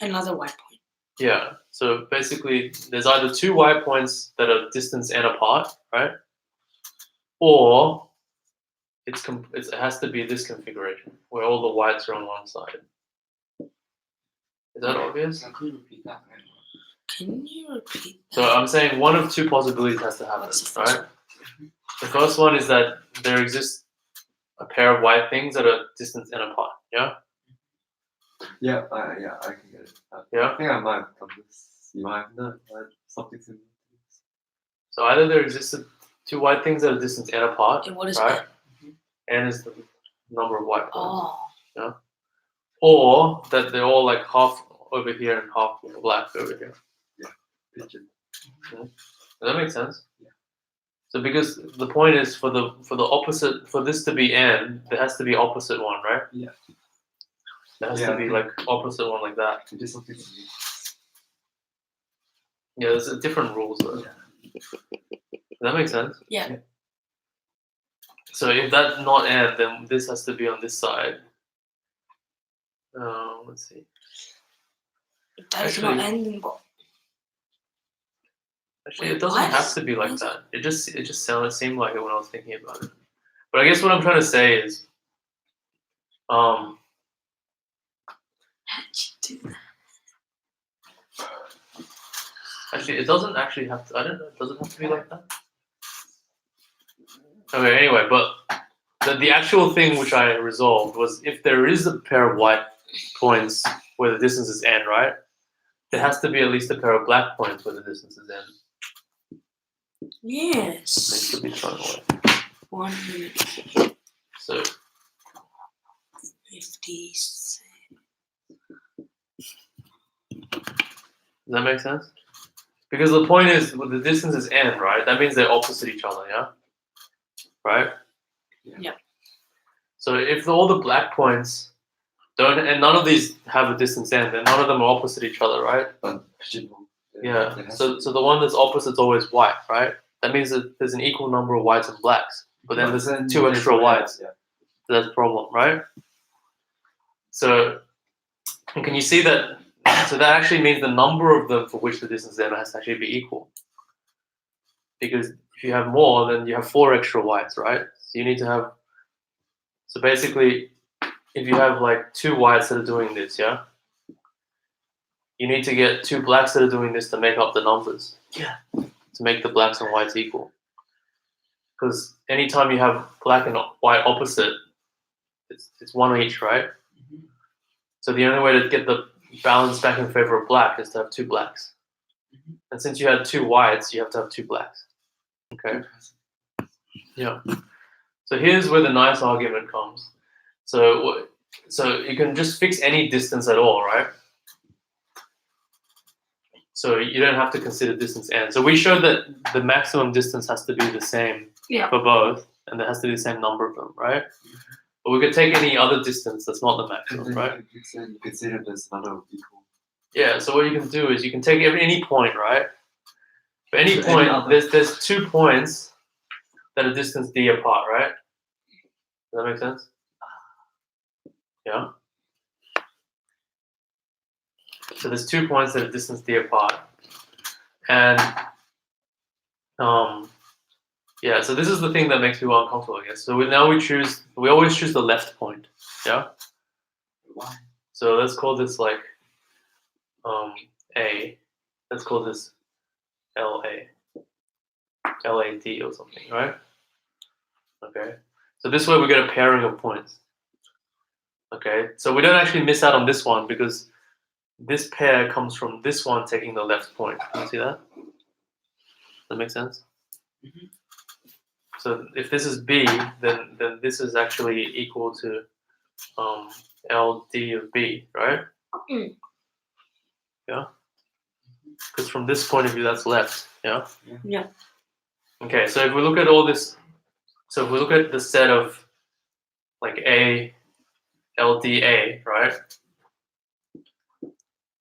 Another white point. Yeah. So basically, there's either 2 white points that are distance n apart, right? Or it has to be this configuration where all the whites are on one side. Is that obvious? I could repeat that. Right? Can you repeat that? So I'm saying one of 2 possibilities has to happen, What's the first right? The first one is that there exists a pair of white things that are distance n apart. Yeah. Yeah, I can get it. Yeah. I think I might have done this. You might have done something similar to this. So either there exists 2 white things that are distance n apart, And what is right? that? N is the number of white points. Oh. Or that they're all like half over here and half black over here. Pigeon. Does that make sense? Yeah. So because the point is for the opposite, for this to be n, there has to be opposite one, right? Yeah. There has Yeah, to I be think- like opposite one like that. You did something similar. Yeah, there's different rules though. Yeah. Does that make sense? Yeah. So if that's not n, then this has to be on this side. Let's see. If that is not Actually- ending, but Actually, Wait, it doesn't what? have to be Why like is that. It just seemed like it when I was thinking about it. But I guess what I'm trying to say is, how'd you do that? actually, it doesn't actually have to. I don't know. Does it have to be like that? Okay. Anyway, but the actual thing which I resolved was if there is a pair of white points where the distance is n, right? There has to be at least a pair of black points where the distance is n. They Yes. should be thrown away. 1 minute. So 56. Does that make sense? Because the point is, well, the distance is n, right? That means they're opposite each other, yeah? Right? Yeah. So if all the black points don't, and none of these have a distance n, then none of them are opposite each other, right? Yeah. So the one that's opposite is always white, right? That means that there's an equal number of whites and blacks, but then there's two extra whites. That's a problem, right? So, and can you see that? So that actually means the number of them for which the distance n has to actually be equal. Because if you have more, then you have 4 extra whites, right? So you need to have. So basically, if you have like 2 whites that are doing this, yeah, you need to get 2 blacks that are doing this to make up the numbers. Yeah. To make the blacks and whites equal. Because anytime you have black and white opposite, it's 1 each, right? Mm-hmm. So the only way to get the balance back in favor of black is to have 2 blacks. Mm-hmm. And since you had 2 whites, you have to have 2 blacks. Okay. Yeah. So here's where the nice argument comes. So you can just fix any distance at all, right? So you don't have to consider distance n. So we showed that the maximum distance has to be the same for both, and there has to be the same number of them, right? But we could take any other distance that's not the maximum, right? You consider there's another equal. Yeah. So what you can do is you can take any point, right? For any So point, any other- there's 2 points that are distance d apart, right? Does that make sense? Yeah. So there's 2 points that are distance d apart, and yeah. So this is the thing that makes people uncomfortable, I guess. So we always choose the left point, yeah. Why? So let's call this like A. Let's call this LA, LAD or something, right? Okay. So this way we get a pairing of points. Okay. So we don't actually miss out on this one because this pair comes from this one taking the left point. Can you see that? Does that make sense? Mm-hmm. So if this is B, then this is actually equal to LD of B, right? Mm. Yeah. Because from this point of view, that's left. Yeah. Yeah. Okay. So if we look at all this, so if we look at the set of like A, LDA, right?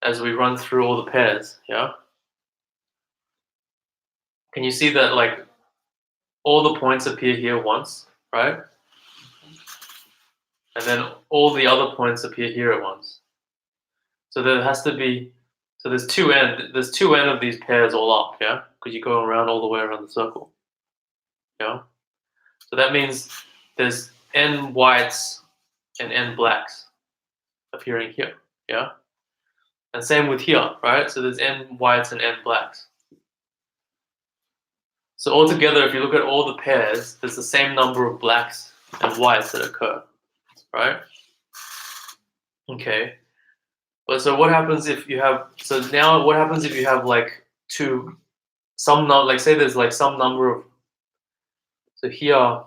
As we run through all the pairs, yeah. Can you see that like all the points appear here once, right? And then all the other points appear here at once. So there has to be, so there's 2n of these pairs all up, yeah? Because you go around all the way around the circle. Yeah? So that means there's n whites and n blacks appearing here, yeah? And same with here, right? So there's n whites and n blacks. So altogether, if you look at all the pairs, there's the same number of blacks and whites that occur, right? Okay. But so what happens if you have? So now what happens if you have like like say there's like some number of. So here.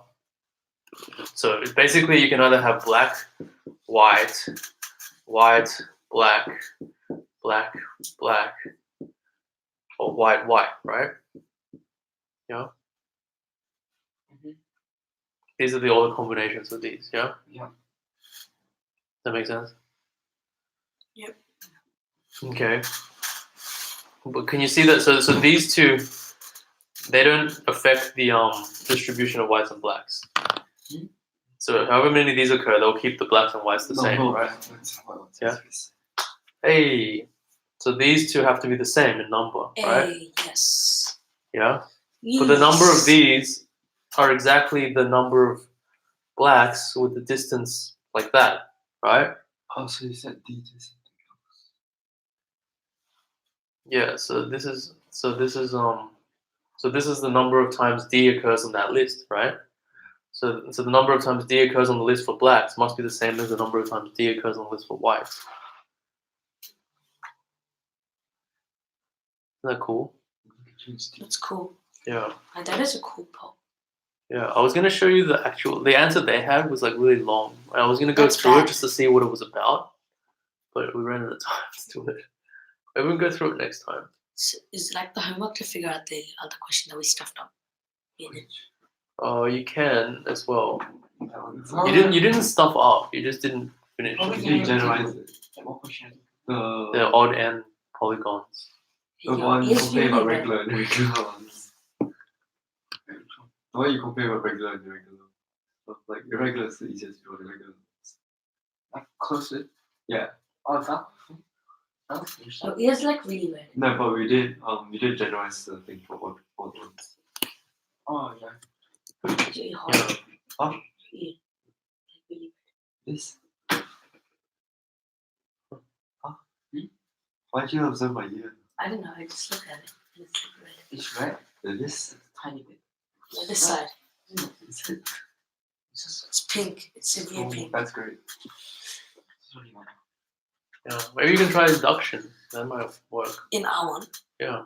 So basically, you can either have black, white, white, black, black, black, or white, white, right? Yeah. Mm-hmm. These are the all the combinations of these, yeah? Yeah. Does that make sense? Yep. Okay. But can you see that? So these two, they don't affect the distribution of whites and blacks. Hmm? So however many of these occur, they'll keep the blacks and whites the same, right? Yeah. Hey, so these two have to be the same in number, right? Yes. Yeah. But the number of these are exactly the number of blacks with the distance like that, right? Oh, so you said D to something else. Yeah. So this is the number of times D occurs on that list, right? So the number of times D occurs on the list for blacks must be the same as the number of times D occurs on the list for whites. Isn't that cool? That's cool. Yeah. That is a cool poem. Yeah, I was gonna show you the answer they had was like really long. I was gonna go That's through it bad. just to see what it was about, but we ran out of time to do it. Maybe we'll go through it next time. Is like the homework to figure out the other question that we stuffed up in it. Oh, you can as well. That one. You didn't stuff up. You just didn't finish. Oh, it. yeah. You didn't generalize it. What question? The odd end polygons. The Your one you ears compare really about red. regular and irregular ones. The one you compare about regular and irregular. So, like irregular is the easiest to draw the regular ones. Like closer? Yeah. Oh, that? Oh, Your ears like really red. No, but we did generalize the thing for odd ones. Oh, yeah. It's really hard. Yeah. Huh? Really, really This? Huh? Why'd you observe my ear? I don't know. I just look at it. It's red. It's red. This? Tiny bit. Yeah, this side. Is it? It's just It's pink. It's severe Oh, pink. that's great. it's really red. Yeah. Maybe you can try induction. That might work. In our one. Yeah.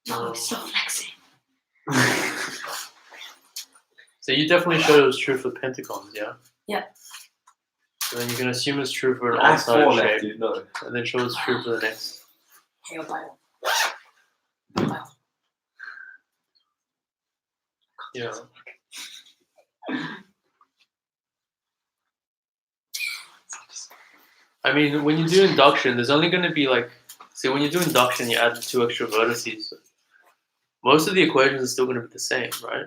No, it's so flexy. So you definitely showed it was true for pentagons, yeah? Yeah. So then you can assume it's true for an I have odd-sided four left, shape, dude. No. and then show it's true for the next. Hey, I'll buy one. Buy one. Yeah. I mean, when you do induction, there's only going to be like, see, when you do induction, you add 2 extra vertices. Most of the equations are still going to be the same, right?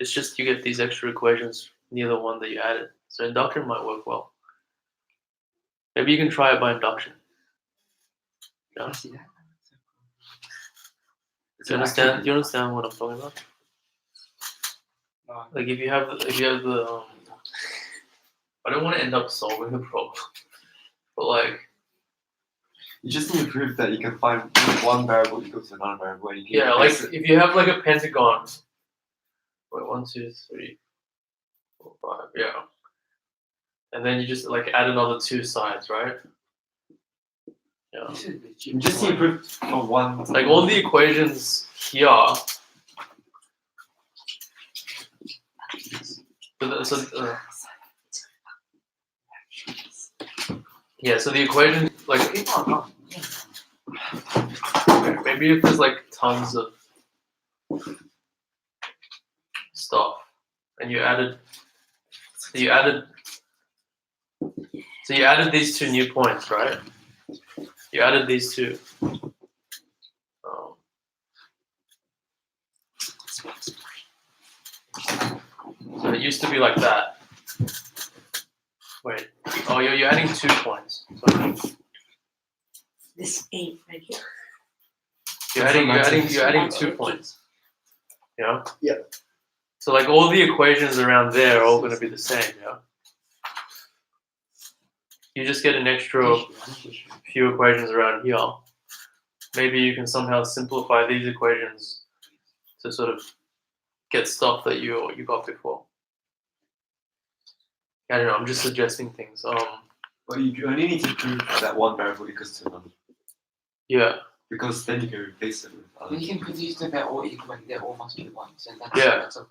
It's just you get these extra equations near the one that you added. So induction might work well. Maybe you can try it by induction. Yeah. You see that? Do you understand? Do you understand what I'm talking about? No. Like if you have the I don't want to end up solving the problem, but like You just need to prove that you can find one variable equal to another variable and you can yeah, like replace it. if you have like a pentagon. Wait, 1, 2, 3, 4, 5, yeah. And then you just like add another 2 sides, right? Yeah. This is legit. You just need to prove for one. Like all the equations here. Yeah, so the equation like maybe if there's like tons of stuff and you added these 2 new points, right? You added these 2. So it used to be like that. Wait. Oh, you're adding 2 points. Sorry. This ain't right here. You're adding 2 points. Yeah. Yeah. So like all the equations around there are all going to be the same. Yeah. You just get an extra few equations around here. Maybe you can somehow simplify these equations to sort of get stuff that you got before. I don't know. I'm just suggesting things. But you only need to prove that one variable equals to another. Yeah. Because then you can replace it with other. You can produce that they're all equal and they all must be ones, and that's Yeah. that's a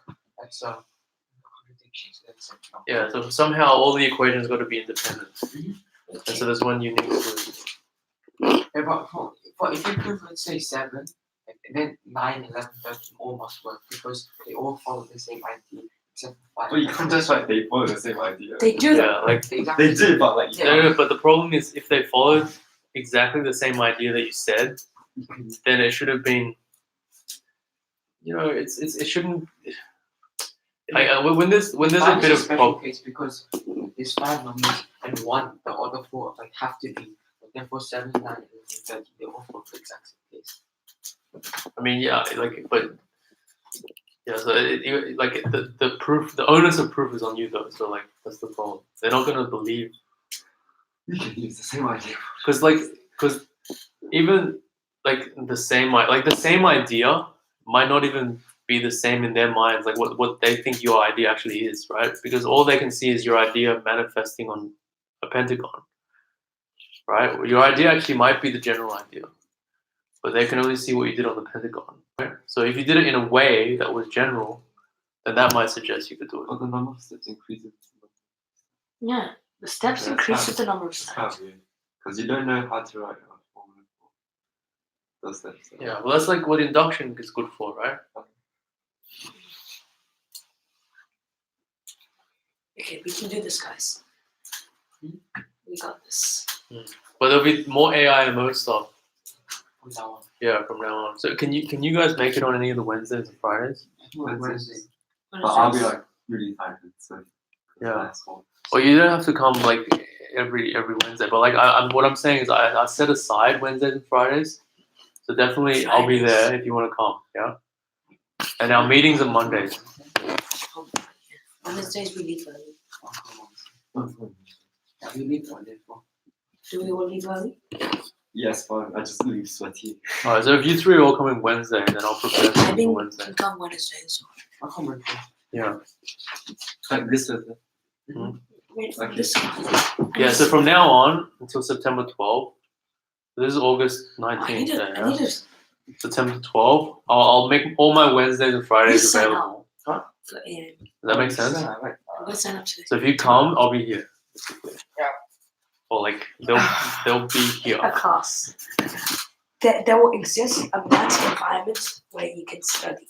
contradiction. So that's Yeah. So somehow all the equations got to be independent, and so there's one unique solution. Yeah, but if you prove, let's say 7, and then 9, 11, 13 all must work because they all follow the same idea except for 5. But you can't just write they follow the same idea. They do that. Yeah. Like They do, but like Yeah. no, but the problem is if they followed exactly the same idea that you said, then it should have been. You know, it shouldn't. When there's a bit of special problem. case because there's 5 numbers and 1, the other 4 like have to be. But then for 7, 9, 11, 13, they all follow the exact same case. I mean, yeah, like, but yeah, so the proof, the onus of proof is on you though. So like, that's the problem. They're not gonna believe you can use the same idea. because even like the same idea might not even be the same in their minds. Like what they think your idea actually is, right? Because all they can see is your idea manifesting on a pentagon, right? Your idea actually might be the general idea. but they can only see what you did on the pentagon, right? So if you did it in a way that was general, then that might suggest you could do it. Oh, the number of steps increases. Yeah, the steps Yeah, increase it's with the number of It's kind steps. of weird. Because you don't know how to write a formula for those steps. Yeah, well, that's like what induction is good for, right? Okay, we can do this, guys. We got this. But there'll be more AI and MO stuff. From that one. Yeah, from now on. So can you guys make it on any of the Wednesdays and Fridays? Wednesday. What But is I'll be this? like really tired, so Yeah. that's all. Well, you don't have to come like every Wednesday, but like what I'm saying is I set aside Wednesdays and Fridays, so definitely I'll be there if you want to come. Yeah. And our meetings are Mondays. Wednesdays we leave early. Yeah, we leave one day for. Do we all leave early? Yes, but I just leave sweaty. All right. So if you three are all coming Wednesday, then I'll prepare I something think for we Wednesday. can come Wednesdays. I'll come with you. Yeah. Like this is it. Wait, Okay. this Yeah. So from now on until September 12th, this is August I 19th. need to. then, I yeah? need to. September 12th. I'll make all my Wednesdays and Fridays Please sign available. For AM. Does that make sense? Yeah, like, I'm gonna sign up today. So if you come, I'll be here. Basically. Yeah. Or like they'll be here. A class. There will exist a math environment where you can study.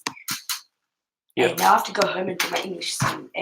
Yeah. And now I have to go home and do my English assignment.